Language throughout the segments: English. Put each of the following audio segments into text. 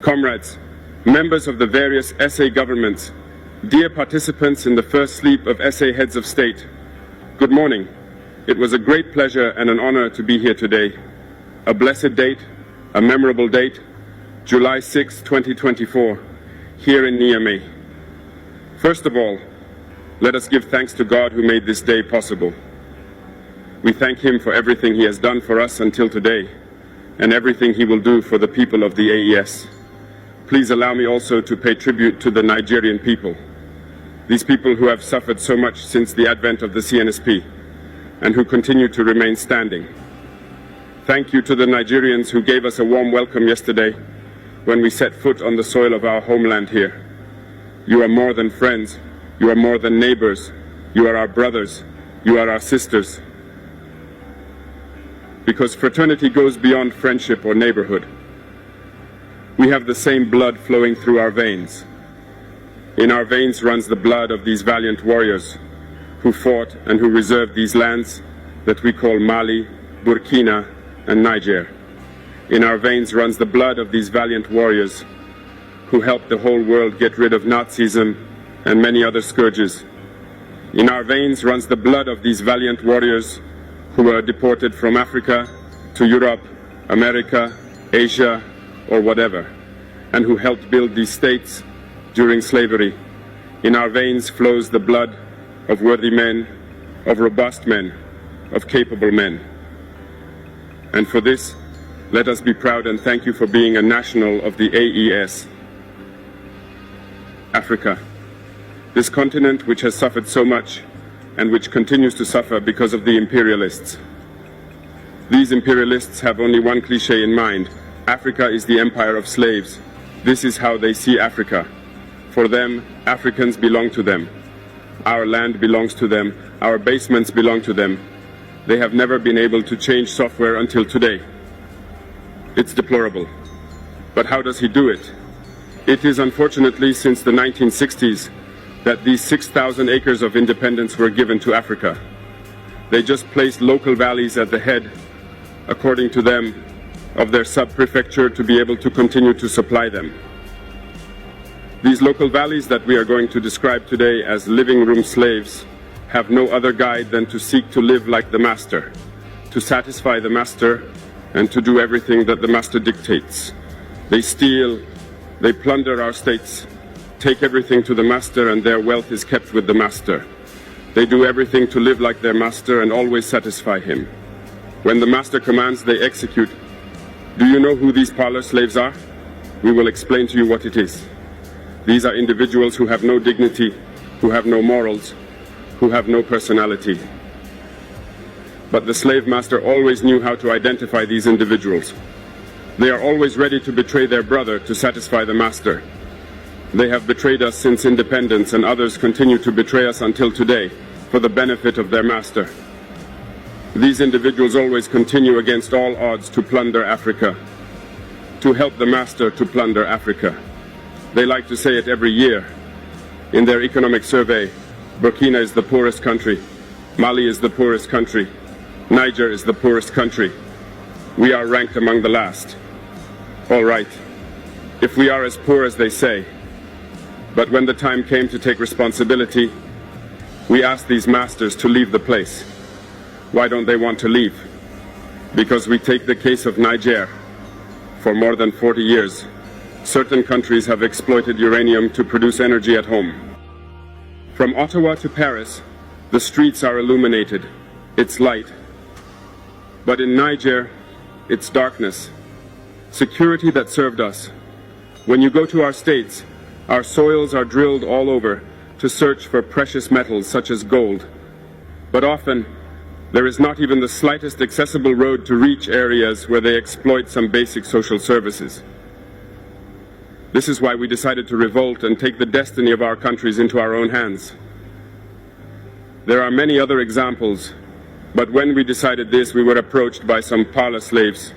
Comrades, members of the various SA governments, dear participants in the first sleep of SA heads of state, good morning. It was a great pleasure and an honor to be here today. A blessed date, a memorable date, July 6, 2024, here in Niamey. First of all, let us give thanks to God who made this day possible. We thank Him for everything He has done for us until today, and everything He will do for the people of the AES. Please allow me also to pay tribute to the Nigerian people, these people who have suffered so much since the advent of the CNSP, and who continue to remain standing. Thank you to the Nigerians who gave us a warm welcome yesterday when we set foot on the soil of our homeland here. You are more than friends, you are more than neighbors, you are our brothers, you are our sisters. Because fraternity goes beyond friendship or neighborhood. We have the same blood flowing through our veins. In our veins runs the blood of these valiant warriors who fought and who reserved these lands that we call Mali, Burkina, and Niger. In our veins runs the blood of these valiant warriors who helped the whole world get rid of Nazism and many other scourges. In our veins runs the blood of these valiant warriors who were deported from Africa to Europe, America, Asia, or whatever, and who helped build these states during slavery. In our veins flows the blood of worthy men, of robust men, of capable men. And for this, let us be proud and thank you for being a national of the AES. Africa, this continent which has suffered so much and which continues to suffer because of the imperialists. These imperialists have only one cliché in mind: Africa is the empire of slaves. This is how they see Africa. For them, Africans belong to them. Our land belongs to them. Our basements belong to them. They have never been able to change software until today. It's deplorable. But how does he do it? It is unfortunately since the 1960s that these 6,000 acres of independence were given to Africa. They just placed local valleys at the head, according to them, of their sub-prefecture to be able to continue to supply them. These local valleys that we are going to describe today as living room slaves have no other guide than to seek to live like the master, to satisfy the master, and to do everything that the master dictates. They steal, they plunder our states, take everything to the master, and their wealth is kept with the master. They do everything to live like their master and always satisfy him. When the master commands, they execute. Do you know who these parlor slaves are? We will explain to you what it is. These are individuals who have no dignity, who have no morals, who have no personality. But the slave master always knew how to identify these individuals. They are always ready to betray their brother to satisfy the master. They have betrayed us since independence, and others continue to betray us until today for the benefit of their master. These individuals always continue against all odds to plunder Africa, to help the master to plunder Africa. They like to say it every year. In their economic survey, Burkina is the poorest country, Mali is the poorest country, Niger is the poorest country. We are ranked among the last. All right, if we are as poor as they say, but when the time came to take responsibility, we asked these masters to leave the place. Why don't they want to leave? Because we take the case of Niger. For more than 40 years, certain countries have exploited uranium to produce energy at home. From Ottawa to Paris, the streets are illuminated. It's light. But in Niger, it's darkness. Security that served us. When you go to our states, our soils are drilled all over to search for precious metals such as gold. But often, there is not even the slightest accessible road to reach areas where they exploit some basic social services. This is why we decided to revolt and take the destiny of our countries into our own hands. There are many other examples, but when we decided this, we were approached by some parlor slaves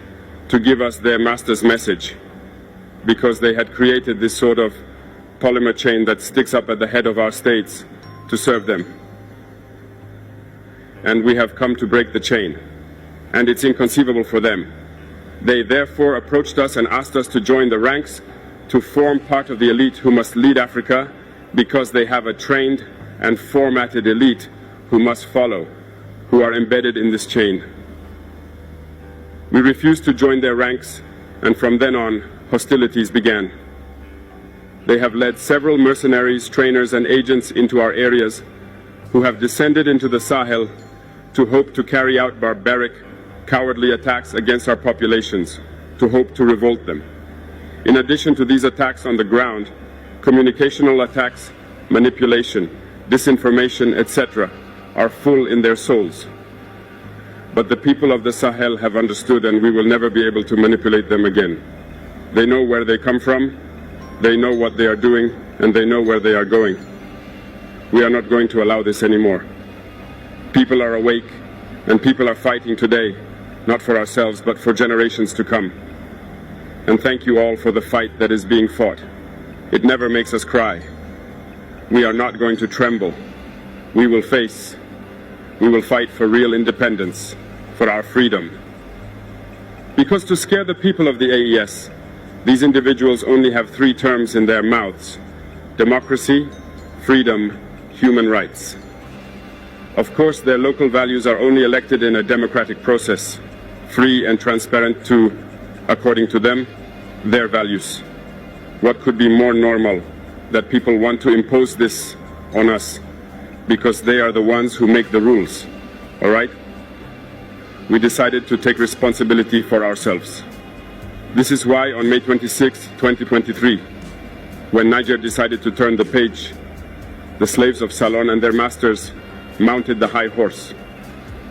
to give us their master's message, because they had created this sort of polymer chain that sticks up at the head of our states to serve them. And we have come to break the chain, and it's inconceivable for them. They therefore approached us and asked us to join the ranks to form part of the elite who must lead Africa because they have a trained and formatted elite who must follow, who are embedded in this chain. We refused to join their ranks, and from then on, hostilities began. They have led several mercenaries, trainers, and agents into our areas who have descended into the Sahel to hope to carry out barbaric, cowardly attacks against our populations, to hope to revolt them. In addition to these attacks on the ground, communicational attacks, manipulation, disinformation, etc., are full in their souls. But the people of the Sahel have understood, and we will never be able to manipulate them again. They know where they come from, they know what they are doing, and they know where they are going. We are not going to allow this anymore. People are awake, and people are fighting today, not for ourselves, but for generations to come. And thank you all for the fight that is being fought. It never makes us cry. We are not going to tremble. We will face. We will fight for real independence, for our freedom. Because to scare the people of the AES, these individuals only have 3 terms in their mouths: democracy, freedom, human rights. Of course, their local values are only elected in a democratic process, free and transparent to, according to them, their values. What could be more normal that people want to impose this on us because they are the ones who make the rules, all right? We decided to take responsibility for ourselves. This is why on May 26, 2023, when Niger decided to turn the page, the slaves of Salon and their masters mounted the high horse.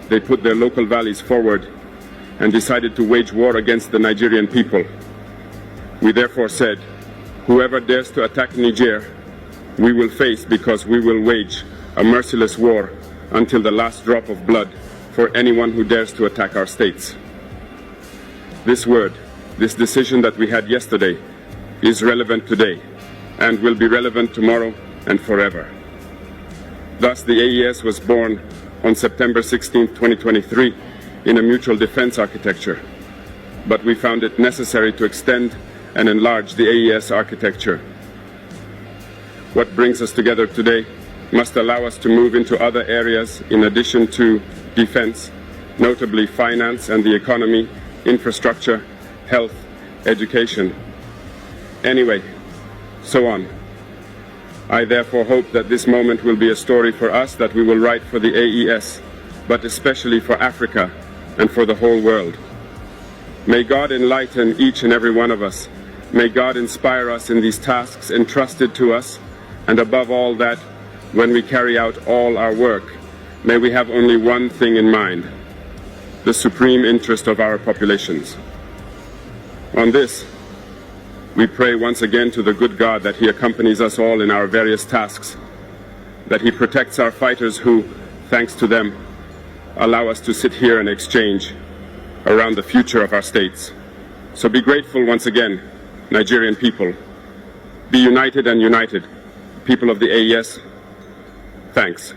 They put their local values forward and decided to wage war against the Nigerian people. We therefore said, whoever dares to attack Niger, we will face, because we will wage a merciless war until the last drop of blood for anyone who dares to attack our states. This word, this decision that we had yesterday, is relevant today and will be relevant tomorrow and forever. Thus, the AES was born on September 16, 2023, in a mutual defense architecture. But we found it necessary to extend and enlarge the AES architecture. What brings us together today must allow us to move into other areas in addition to defense, notably finance and the economy, infrastructure, health, education. Anyway, so on. I therefore hope that this moment will be a story for us that we will write for the AES, but especially for Africa and for the whole world. May God enlighten each and every one of us. May God inspire us in these tasks entrusted to us, and above all that, when we carry out all our work, may we have only one thing in mind: the supreme interest of our populations. On this, we pray once again to the good God that He accompanies us all in our various tasks, that He protects our fighters who, thanks to them, allow us to sit here and exchange around the future of our states. So be grateful once again, Nigerian people. Be united and united. People of the AES, thanks.